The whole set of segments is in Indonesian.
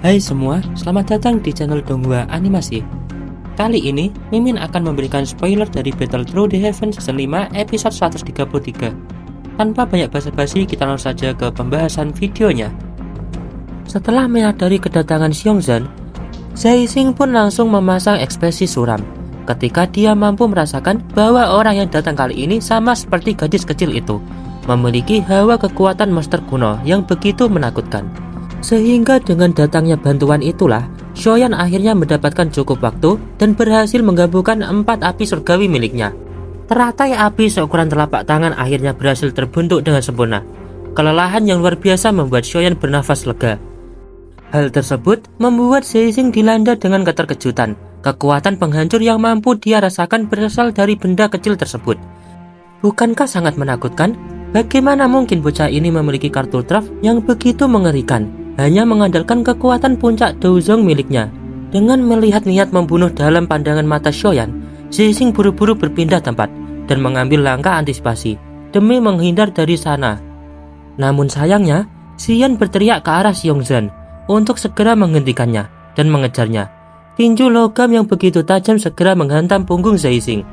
Hai semua, selamat datang di channel Donghua Animasi. Kali ini, Mimin akan memberikan spoiler dari Battle Through the Heavens Season 5 episode 133. Tanpa banyak basa-basi, kita langsung saja ke pembahasan videonya. Setelah menyadari kedatangan Xiongzhen, Zaixing pun langsung memasang ekspresi suram ketika dia mampu merasakan bahwa orang yang datang kali ini sama seperti gadis kecil itu, memiliki hawa kekuatan monster kuno yang begitu menakutkan. Sehingga dengan datangnya bantuan itulah, Xiaoyan akhirnya mendapatkan cukup waktu dan berhasil menggabungkan 4 api surgawi miliknya. Teratai api seukuran telapak tangan akhirnya berhasil terbentuk dengan sempurna. Kelelahan yang luar biasa membuat Xiaoyan bernafas lega. Hal tersebut membuat Zaixing dilanda dengan keterkejutan. Kekuatan penghancur yang mampu dia rasakan berasal dari benda kecil tersebut. Bukankah sangat menakutkan? Bagaimana mungkin bocah ini memiliki kartu draft yang begitu mengerikan, hanya mengandalkan kekuatan puncak Douzong miliknya? Dengan melihat niat membunuh dalam pandangan mata Xiaoyan, Zaixing buru-buru berpindah tempat dan mengambil langkah antisipasi demi menghindar dari sana. Namun sayangnya, Xian berteriak ke arah Xiongzhen untuk segera menghentikannya dan mengejarnya. Tinju logam yang begitu tajam segera menghantam punggung Zaixing.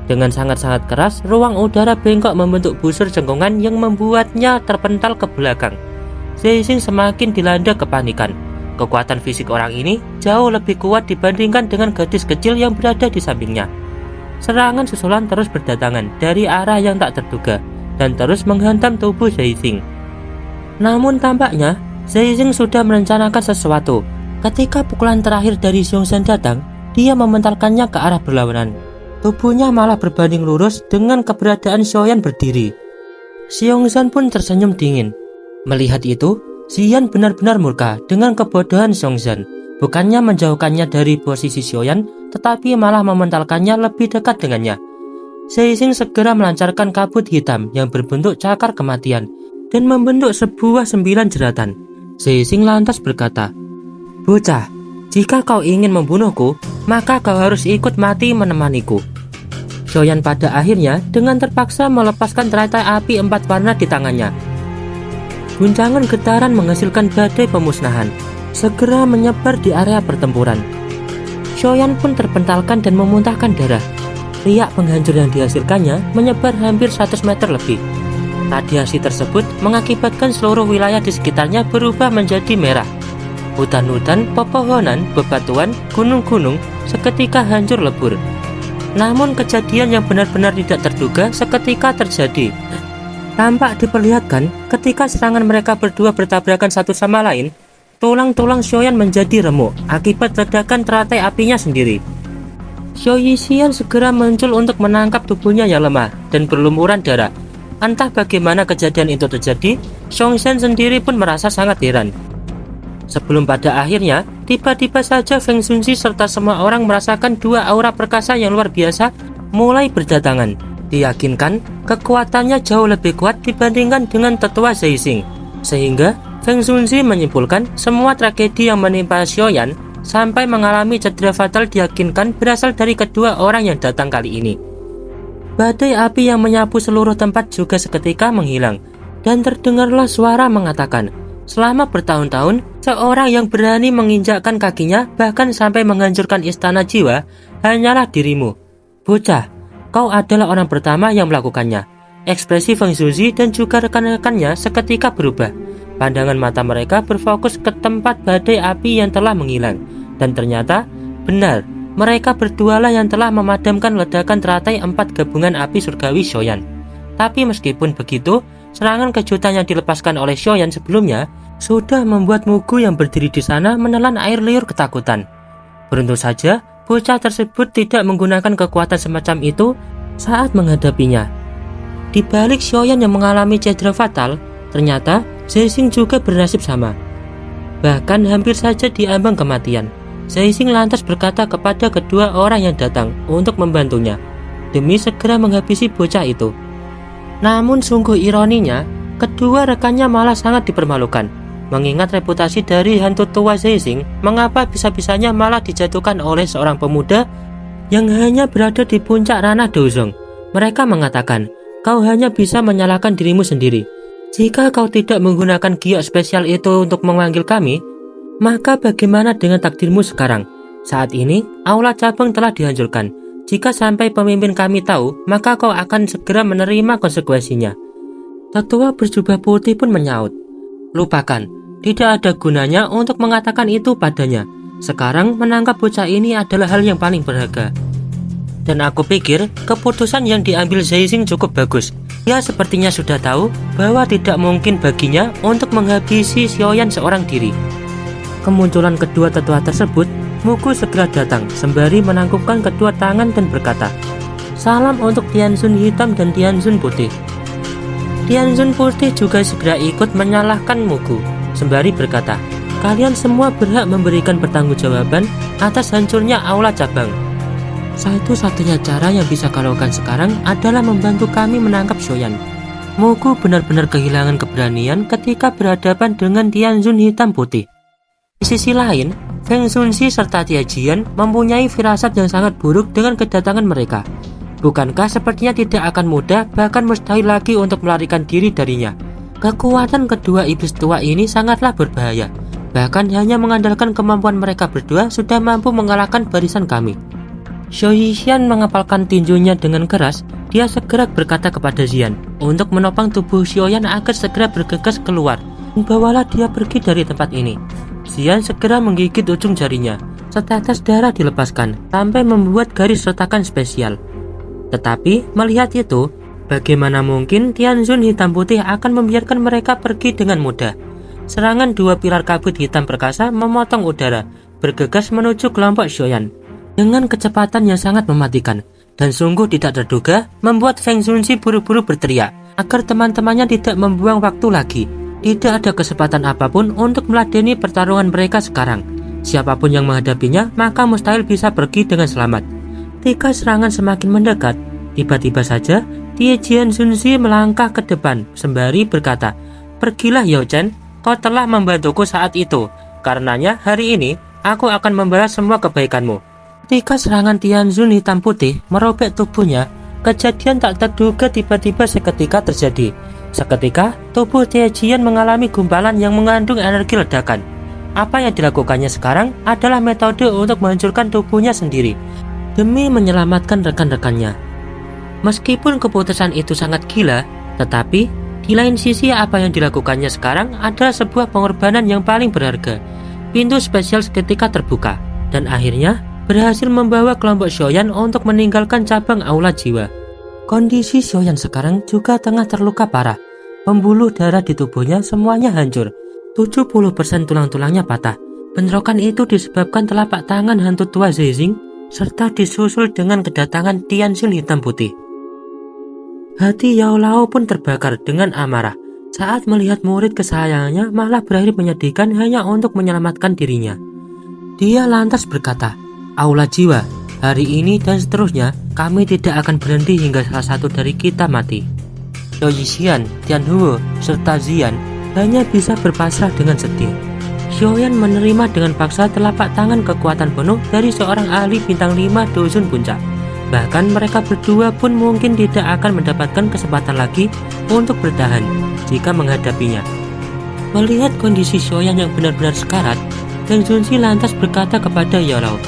Dengan sangat-sangat keras, ruang udara bengkok membentuk busur cengkungan yang membuatnya terpental ke belakang. Zaixing semakin dilanda kepanikan. Kekuatan fisik orang ini jauh lebih kuat dibandingkan dengan gadis kecil yang berada di sampingnya. Serangan susulan terus berdatangan dari arah yang tak terduga dan terus menghantam tubuh Zaixing. Namun tampaknya Zaixing sudah merencanakan sesuatu. Ketika pukulan terakhir dari Xiongzhen datang, dia mementalkannya ke arah berlawanan. Tubuhnya malah berbanding lurus dengan keberadaan Xiaoyan berdiri. Xiongzhen pun tersenyum dingin. Melihat itu, Xian benar-benar murka dengan kebodohan Xiongzhen. Bukannya menjauhkannya dari posisi Xiaoyan, tetapi malah mementalkannya lebih dekat dengannya. Zaixing segera melancarkan kabut hitam yang berbentuk cakar kematian dan membentuk sebuah 9 jeratan. Zaixing lantas berkata, "Bocah, jika kau ingin membunuhku, maka kau harus ikut mati menemaniku." Xiaoyan pada akhirnya dengan terpaksa melepaskan teratai api 4 warna di tangannya. Guncangan getaran menghasilkan badai pemusnahan segera menyebar di area pertempuran. Xiaoyan pun terpentalkan dan memuntahkan darah. Riak penghancur yang dihasilkannya menyebar hampir 100 meter lebih. Radiasi tersebut mengakibatkan seluruh wilayah di sekitarnya berubah menjadi merah. Hutan-hutan, pepohonan, bebatuan, gunung-gunung seketika hancur lebur. Namun kejadian yang benar-benar tidak terduga seketika terjadi. Tampak diperlihatkan ketika serangan mereka berdua bertabrakan satu sama lain, tulang-tulang Xiaoyan menjadi remuk akibat ledakan teratai apinya sendiri. Xiao Yixian segera muncul untuk menangkap tubuhnya yang lemah dan berlumuran darah. Entah bagaimana kejadian itu terjadi, Xiongzhen sendiri pun merasa sangat heran. Sebelum pada akhirnya, tiba-tiba saja Feng Xunzi serta semua orang merasakan 2 aura perkasa yang luar biasa mulai berdatangan. Diyakinkan, kekuatannya jauh lebih kuat dibandingkan dengan tetua Zaixing. Sehingga, Feng Xunzi menyimpulkan semua tragedi yang menimpa Xiaoyan sampai mengalami cedera fatal diyakinkan berasal dari kedua orang yang datang kali ini. Badai api yang menyapu seluruh tempat juga seketika menghilang, dan terdengarlah suara mengatakan, "Selama bertahun-tahun, seorang yang berani menginjakkan kakinya bahkan sampai menghancurkan istana jiwa hanyalah dirimu. Bocah, kau adalah orang pertama yang melakukannya." Ekspresi Feng Xunzi dan juga rekan-rekannya seketika berubah. Pandangan mata mereka berfokus ke tempat badai api yang telah menghilang. Dan ternyata, benar, mereka berdualah yang telah memadamkan ledakan teratai 4 gabungan api surgawi Xiaoyan. Tapi meskipun begitu, serangan kejutan yang dilepaskan oleh Xiaoyan sebelumnya sudah membuat Mugu yang berdiri di sana menelan air liur ketakutan. Beruntung saja, bocah tersebut tidak menggunakan kekuatan semacam itu saat menghadapinya. Di balik Xiaoyan yang mengalami cedera fatal, ternyata Zaixing juga bernasib sama. Bahkan hampir saja diambang kematian. Zaixing lantas berkata kepada kedua orang yang datang untuk membantunya demi segera menghabisi bocah itu. Namun sungguh ironinya, kedua rekannya malah sangat dipermalukan. Mengingat reputasi dari hantu tua Zaixing, mengapa bisa-bisanya malah dijatuhkan oleh seorang pemuda yang hanya berada di puncak ranah Douzong. Mereka mengatakan, "Kau hanya bisa menyalahkan dirimu sendiri. Jika kau tidak menggunakan giok spesial itu untuk memanggil kami, Maka bagaimana dengan takdirmu sekarang? Saat ini, aula cabang telah dihancurkan. Jika sampai pemimpin kami tahu, maka kau akan segera menerima konsekuensinya. Tetua berjubah putih pun menyaut, lupakan, tidak ada gunanya untuk mengatakan itu padanya. Sekarang menangkap bocah ini adalah hal yang paling berharga. Dan aku pikir keputusan yang diambil Zeixing cukup bagus. Dia sepertinya sudah tahu bahwa tidak mungkin baginya untuk menghabisi Xiaoyan seorang diri. Kemunculan kedua tetua tersebut, Muku segera datang sembari menangkupkan kedua tangan dan berkata, "Salam untuk Tianzun hitam dan Tianzun putih." Tianzun putih juga segera ikut menyalahkan Muku sembari berkata, "Kalian semua berhak memberikan pertanggungjawaban atas hancurnya aula cabang. Satu-satunya cara yang bisa kau lakukan sekarang adalah membantu kami menangkap Xiaoyan." Muku benar-benar kehilangan keberanian ketika berhadapan dengan Tianzun hitam putih. Di sisi lain, Feng Zunxi serta Tie Jian mempunyai firasat yang sangat buruk dengan kedatangan mereka. Bukankah sepertinya tidak akan mudah, bahkan mustahil lagi untuk melarikan diri darinya? Kekuatan kedua iblis tua ini sangatlah berbahaya. Bahkan hanya mengandalkan kemampuan mereka berdua sudah mampu mengalahkan barisan kami. Zhou Yixian mengepalkan tinjunya dengan keras. Dia segera berkata kepada Xian untuk menopang tubuh Xiaoyan agar segera bergegas keluar. Bawalah dia pergi dari tempat ini. Xian segera menggigit ujung jarinya. Setetes darah dilepaskan sampai membuat garis retakan spesial. Tetapi melihat itu, bagaimana mungkin Tianzun hitam putih akan membiarkan mereka pergi dengan mudah? Serangan dua pilar kabut hitam perkasa memotong udara, bergegas menuju kelompok Xiaoyan dengan kecepatan yang sangat mematikan. Dan sungguh tidak terduga, membuat Feng Zunxi buru-buru berteriak agar teman-temannya tidak membuang waktu lagi. Tidak ada kesempatan apapun untuk meladeni pertarungan mereka sekarang. Siapapun yang menghadapinya, maka mustahil bisa pergi dengan selamat. Ketika serangan semakin mendekat, tiba-tiba saja Tie Jian Zunxi melangkah ke depan sembari berkata, "Pergilah Yao Chen, kau telah membantuku saat itu. Karenanya hari ini aku akan membalas semua kebaikanmu." Ketika serangan Tianzun hitam putih merobek tubuhnya, kejadian tak terduga tiba-tiba seketika terjadi. Seketika, tubuh Tie Jian mengalami gumpalan yang mengandung energi ledakan. Apa yang dilakukannya sekarang adalah metode untuk menghancurkan tubuhnya sendiri demi menyelamatkan rekan-rekannya. Meskipun keputusan itu sangat gila, tetapi di lain sisi apa yang dilakukannya sekarang adalah sebuah pengorbanan yang paling berharga. Pintu spesial seketika terbuka, dan akhirnya berhasil membawa kelompok Xiaoyan untuk meninggalkan cabang aula jiwa. Kondisi Xiaoyan sekarang juga tengah terluka parah. Pembuluh darah di tubuhnya semuanya hancur. 70% tulang-tulangnya patah. Bentrokan itu disebabkan telapak tangan hantu tua Zeixing serta disusul dengan kedatangan Tianzun hitam putih. Hati Yao Lao pun terbakar dengan amarah saat melihat murid kesayangannya malah berakhir menyedihkan hanya untuk menyelamatkan dirinya. Dia lantas berkata, "Aula jiwa, hari ini dan seterusnya kami tidak akan berhenti hingga salah satu dari kita mati." Zhou Yixian, Tianhuo, serta Xian hanya bisa berpasrah dengan sedih. Xiaoyan menerima dengan paksa telapak tangan kekuatan penuh dari seorang ahli bintang 5 dusun puncak. Bahkan mereka berdua pun mungkin tidak akan mendapatkan kesempatan lagi untuk bertahan jika menghadapinya. Melihat kondisi Xiaoyan yang benar-benar sekarat, Feng Zunxi lantas berkata kepada Yao Lao,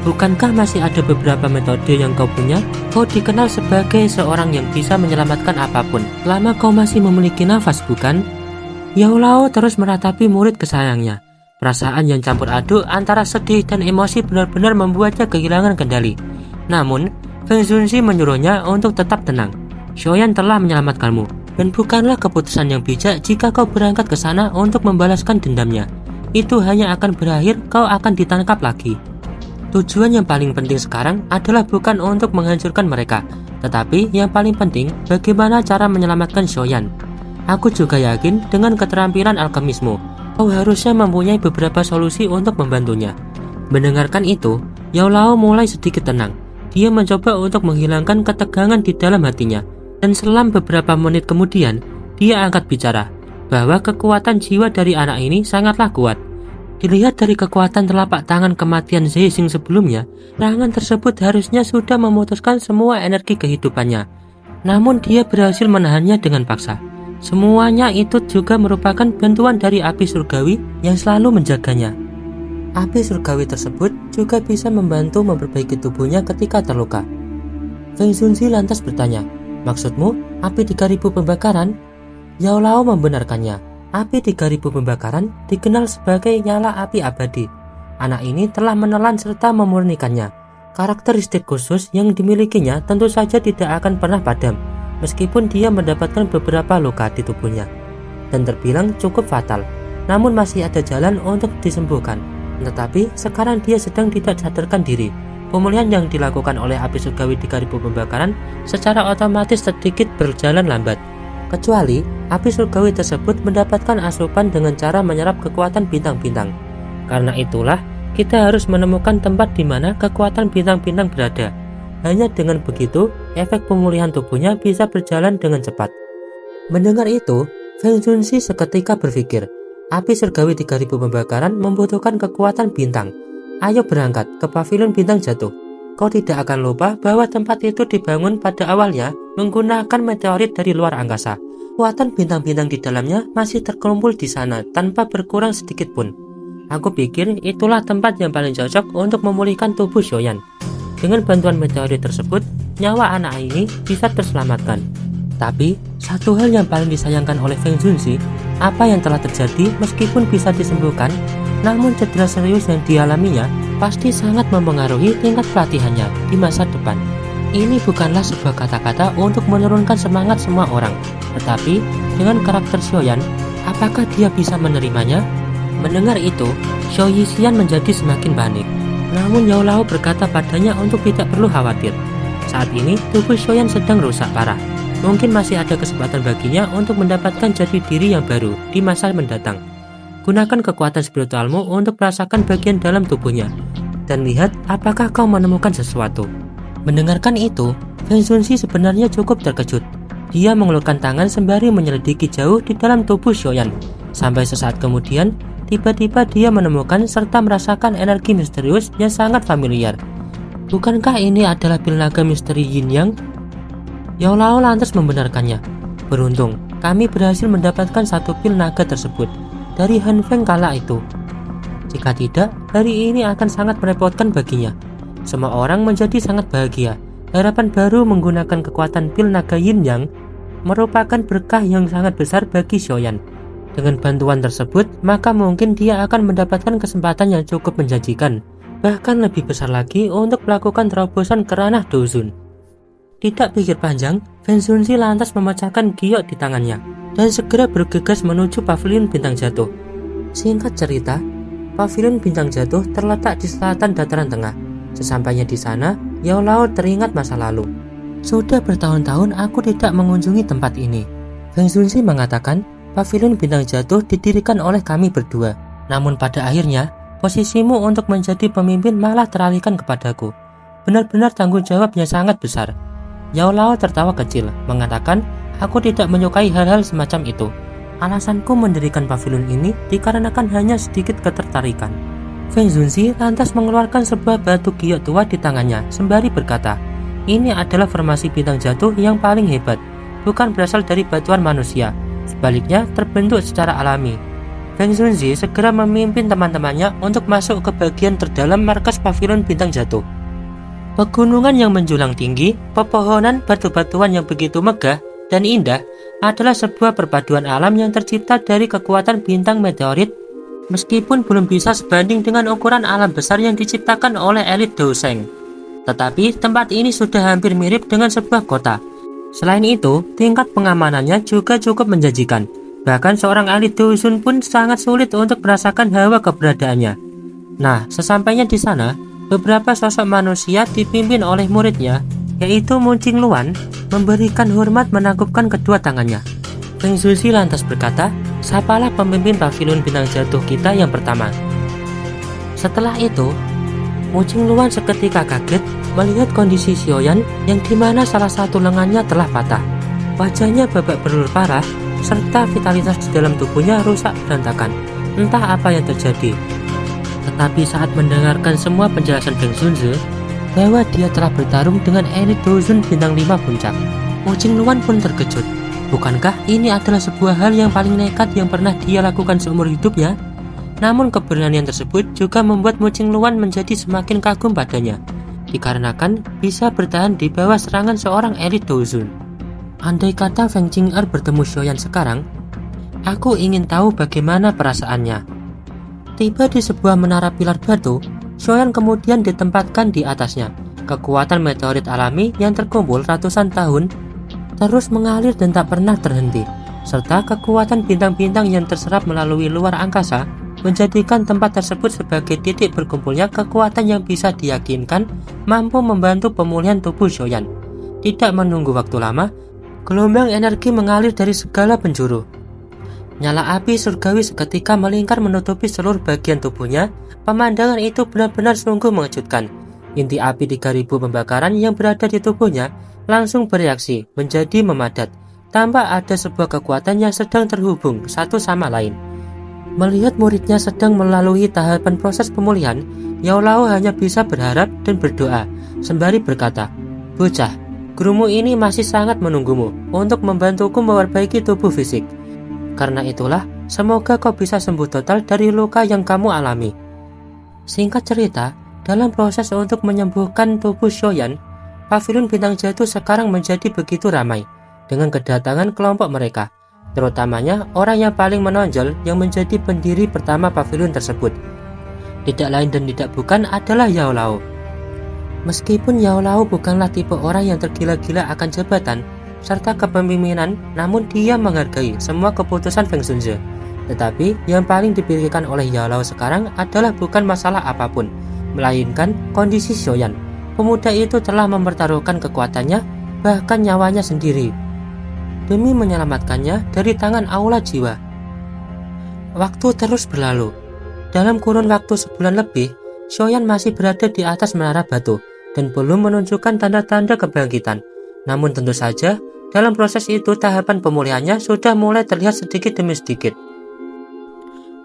"Bukankah masih ada beberapa metode yang kau punya? Kau dikenal sebagai seorang yang bisa menyelamatkan apapun selama kau masih memiliki nafas, bukan?" Yao Lao terus meratapi murid kesayangnya. Perasaan yang campur aduk antara sedih dan emosi benar-benar membuatnya kehilangan kendali. Namun, Feng Zunxi menyuruhnya untuk tetap tenang. Xiaoyan telah menyelamatkanmu, dan bukanlah keputusan yang bijak jika kau berangkat ke sana untuk membalaskan dendamnya. Itu hanya akan berakhir kau akan ditangkap lagi. Tujuan yang paling penting sekarang adalah bukan untuk menghancurkan mereka, tetapi yang paling penting bagaimana cara menyelamatkan Xiaoyan. Aku juga yakin dengan keterampilan alkemismu, kau harusnya mempunyai beberapa solusi untuk membantunya. Mendengarkan itu, Yao Lao mulai sedikit tenang. Dia mencoba untuk menghilangkan ketegangan di dalam hatinya, dan selang beberapa menit kemudian, dia angkat bicara bahwa kekuatan jiwa dari anak ini sangatlah kuat. Dilihat dari kekuatan telapak tangan kematian Zeixing sebelumnya, serangan tersebut harusnya sudah memutuskan semua energi kehidupannya. Namun dia berhasil menahannya dengan paksa. Semuanya itu juga merupakan bantuan dari api surgawi yang selalu menjaganya. Api surgawi tersebut juga bisa membantu memperbaiki tubuhnya ketika terluka. Feng Zunzi lantas bertanya, "Maksudmu api 3000 pembakaran?" Yao Lao membenarkannya. Api 3000 pembakaran dikenal sebagai nyala api abadi. Anak ini telah menelan serta memurnikannya. Karakteristik khusus yang dimilikinya tentu saja tidak akan pernah padam, meskipun dia mendapatkan beberapa luka di tubuhnya dan terbilang cukup fatal. Namun masih ada jalan untuk disembuhkan. Tetapi sekarang dia sedang tidak sadarkan diri. Pemulihan yang dilakukan oleh api surgawi 3000 pembakaran secara otomatis sedikit berjalan lambat. Kecuali api surgawi tersebut mendapatkan asupan dengan cara menyerap kekuatan bintang-bintang. Karena itulah kita harus menemukan tempat di mana kekuatan bintang-bintang berada. Hanya dengan begitu, efek pemulihan tubuhnya bisa berjalan dengan cepat. Mendengar itu, Feng Zunzi seketika berpikir, api surgawi 3000 pembakaran membutuhkan kekuatan bintang. Ayo berangkat ke pavilion bintang jatuh. Kau tidak akan lupa bahwa tempat itu dibangun pada awalnya menggunakan meteorit dari luar angkasa. Kekuatan bintang-bintang di dalamnya masih terkumpul di sana tanpa berkurang sedikit pun. Aku pikir itulah tempat yang paling cocok untuk memulihkan tubuh Xiaoyan. Dengan bantuan meteorit tersebut, nyawa anak ini bisa terselamatkan. Tapi, satu hal yang paling disayangkan oleh Feng Zunzi, apa yang telah terjadi meskipun bisa disembuhkan, namun cedera serius yang dialaminya pasti sangat mempengaruhi tingkat pelatihannya di masa depan. Ini bukanlah sebuah kata-kata untuk menurunkan semangat semua orang, tetapi dengan karakter Xiaoyan, apakah dia bisa menerimanya? Mendengar itu, Xiao Yixian menjadi semakin panik. Namun Yao Lao berkata padanya untuk tidak perlu khawatir. Saat ini tubuh Xiaoyan sedang rusak parah. Mungkin masih ada kesempatan baginya untuk mendapatkan jati diri yang baru di masa mendatang. Gunakan kekuatan spiritualmu untuk merasakan bagian dalam tubuhnya dan lihat apakah kau menemukan sesuatu. Mendengarkan itu, Feng Zunzi sebenarnya cukup terkejut. Dia mengulurkan tangan sembari menyelidiki jauh di dalam tubuh Xiaoyan. Sampai sesaat kemudian, tiba-tiba dia menemukan serta merasakan energi misterius yang sangat familiar. Bukankah ini adalah pil naga misteri Yin Yang? Yao Lao lantas membenarkannya. Beruntung, kami berhasil mendapatkan satu pil naga tersebut dari Han Feng kala itu. Jika tidak, hari ini akan sangat merepotkan baginya. Semua orang menjadi sangat bahagia. Harapan baru menggunakan kekuatan pil naga Yin Yang merupakan berkah yang sangat besar bagi Xiaoyan. Dengan bantuan tersebut, maka mungkin dia akan mendapatkan kesempatan yang cukup menjanjikan, bahkan lebih besar lagi untuk melakukan terobosan ke ranah Dozun. Tidak pikir panjang, Feng Zunzi lantas memecahkan giok di tangannya dan segera bergegas menuju pavilion bintang jatuh. Singkat cerita, pavilion bintang jatuh terletak di selatan dataran tengah. Sesampainya di sana, Yao Lao teringat masa lalu. Sudah bertahun-tahun aku tidak mengunjungi tempat ini. Feng Zunzi mengatakan, pavilion bintang jatuh didirikan oleh kami berdua. Namun pada akhirnya, posisimu untuk menjadi pemimpin malah teralihkan kepadaku. Benar-benar tanggung jawabnya sangat besar. Yao Lao tertawa kecil, mengatakan, aku tidak menyukai hal-hal semacam itu. Alasanku mendirikan pavilion ini dikarenakan hanya sedikit ketertarikan. Feng Zunzi lantas mengeluarkan sebuah batu giok tua di tangannya, sembari berkata, ini adalah formasi bintang jatuh yang paling hebat, bukan berasal dari batuan manusia. Sebaliknya terbentuk secara alami. Feng Zunzi segera memimpin teman-temannya untuk masuk ke bagian terdalam markas pavilion bintang jatuh. Pegunungan yang menjulang tinggi, pepohonan, batu-batuan yang begitu megah dan indah adalah sebuah perpaduan alam yang tercipta dari kekuatan bintang meteorit. Meskipun belum bisa sebanding dengan ukuran alam besar yang diciptakan oleh elit Douseng, tetapi tempat ini sudah hampir mirip dengan sebuah kota. Selain itu, tingkat pengamanannya juga cukup menjanjikan. Bahkan seorang ahli Douzun pun sangat sulit untuk merasakan hawa keberadaannya. Nah, sesampainya di sana, beberapa sosok manusia dipimpin oleh muridnya, yaitu Mu Qingluan, memberikan hormat menangkupkan kedua tangannya. Feng Zunzi lantas berkata, sapalah pemimpin pavilion bintang jatuh kita yang pertama. Setelah itu, Mu Qingluan seketika kaget melihat kondisi Xiaoyan yang dimana salah satu lengannya telah patah. Wajahnya babak belur parah, serta vitalitas di dalam tubuhnya rusak berantakan. Entah apa yang terjadi. Tetapi saat mendengarkan semua penjelasan Feng Zunzi bahwa dia telah bertarung dengan elit Douzun bintang 5 puncak, Mu Qingluan pun terkejut. Bukankah ini adalah sebuah hal yang paling nekat yang pernah dia lakukan seumur hidupnya? Namun keberanian tersebut juga membuat Mu Qingluan menjadi semakin kagum padanya, dikarenakan bisa bertahan di bawah serangan seorang elit Douzun. Andai kata Feng Qing'er bertemu Xiaoyan sekarang, aku ingin tahu bagaimana perasaannya. Tiba di sebuah menara pilar batu, Xiaoyan kemudian ditempatkan di atasnya. Kekuatan meteorit alami yang terkumpul ratusan tahun terus mengalir dan tak pernah terhenti, serta kekuatan bintang-bintang yang terserap melalui luar angkasa menjadikan tempat tersebut sebagai titik berkumpulnya kekuatan yang bisa diyakinkan mampu membantu pemulihan tubuh Xiaoyan. Tidak menunggu waktu lama, gelombang energi mengalir dari segala penjuru. Nyala api surgawi seketika melingkar menutupi seluruh bagian tubuhnya. Pemandangan itu benar-benar sungguh mengejutkan. Inti api 3000 pembakaran yang berada di tubuhnya langsung bereaksi menjadi memadat, tanpa ada sebuah kekuatan yang sedang terhubung satu sama lain. Melihat muridnya sedang melalui tahapan proses pemulihan, Yao Lao hanya bisa berharap dan berdoa, sembari berkata, "Bocah, gurumu ini masih sangat menunggumu untuk membantuku memperbaiki tubuh fisik. Karena itulah, semoga kau bisa sembuh total dari luka yang kamu alami." Singkat cerita, dalam proses untuk menyembuhkan tubuh Xiaoyan, Pavilion Bintang Jatuh sekarang menjadi begitu ramai dengan kedatangan kelompok mereka, terutamanya orang yang paling menonjol yang menjadi pendiri pertama pavilion tersebut. Tidak lain dan tidak bukan adalah Yao Lao. Meskipun Yao Lao bukanlah tipe orang yang tergila-gila akan jabatan serta kepemimpinan, namun dia menghargai semua keputusan Feng Zunze. Tetapi yang paling dipikirkan oleh Yao Lao sekarang adalah bukan masalah apapun, melainkan kondisi Xiaoyan. Pemuda itu telah mempertaruhkan kekuatannya, bahkan nyawanya sendiri, demi menyelamatkannya dari tangan Aula Jiwa. Waktu terus berlalu. Dalam kurun waktu sebulan lebih, Xiaoyan masih berada di atas menara batu dan belum menunjukkan tanda-tanda kebangkitan. Namun tentu saja, dalam proses itu tahapan pemulihannya sudah mulai terlihat sedikit demi sedikit.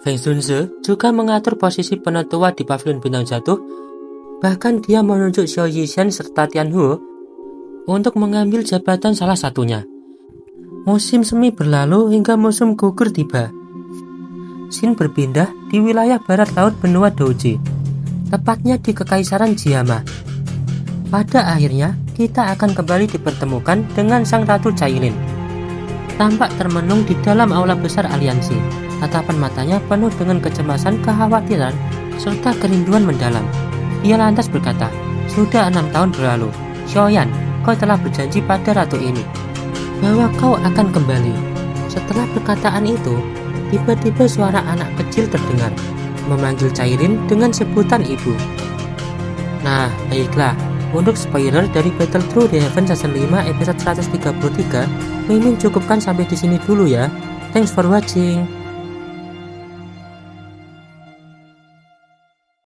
Feng Zunze juga mengatur posisi penetua di pavilion Bintang Jatuh. Bahkan dia menunjuk Xiao Yishan serta Tian Huo untuk mengambil jabatan salah satunya. Musim semi berlalu hingga musim gugur tiba. Xin berpindah di wilayah barat laut benua Douji, tepatnya di Kekaisaran Jiama. Pada akhirnya, kita akan kembali dipertemukan dengan Sang Ratu Cailin. Tampak termenung di dalam aula besar aliansi. Tatapan matanya penuh dengan kecemasan, kekhawatiran, serta kerinduan mendalam. Ia lantas berkata, "Sudah 6 tahun berlalu. Xiaoyan, kau telah berjanji pada ratu ini bahwa kau akan kembali." Setelah perkataan itu, tiba-tiba suara anak kecil terdengar, memanggil Cailin dengan sebutan ibu. Nah, baiklah. Untuk spoiler dari Battle Through the Heaven Season 5 episode 133, Mimin cukupkan sampai di sini dulu ya. Thanks for watching.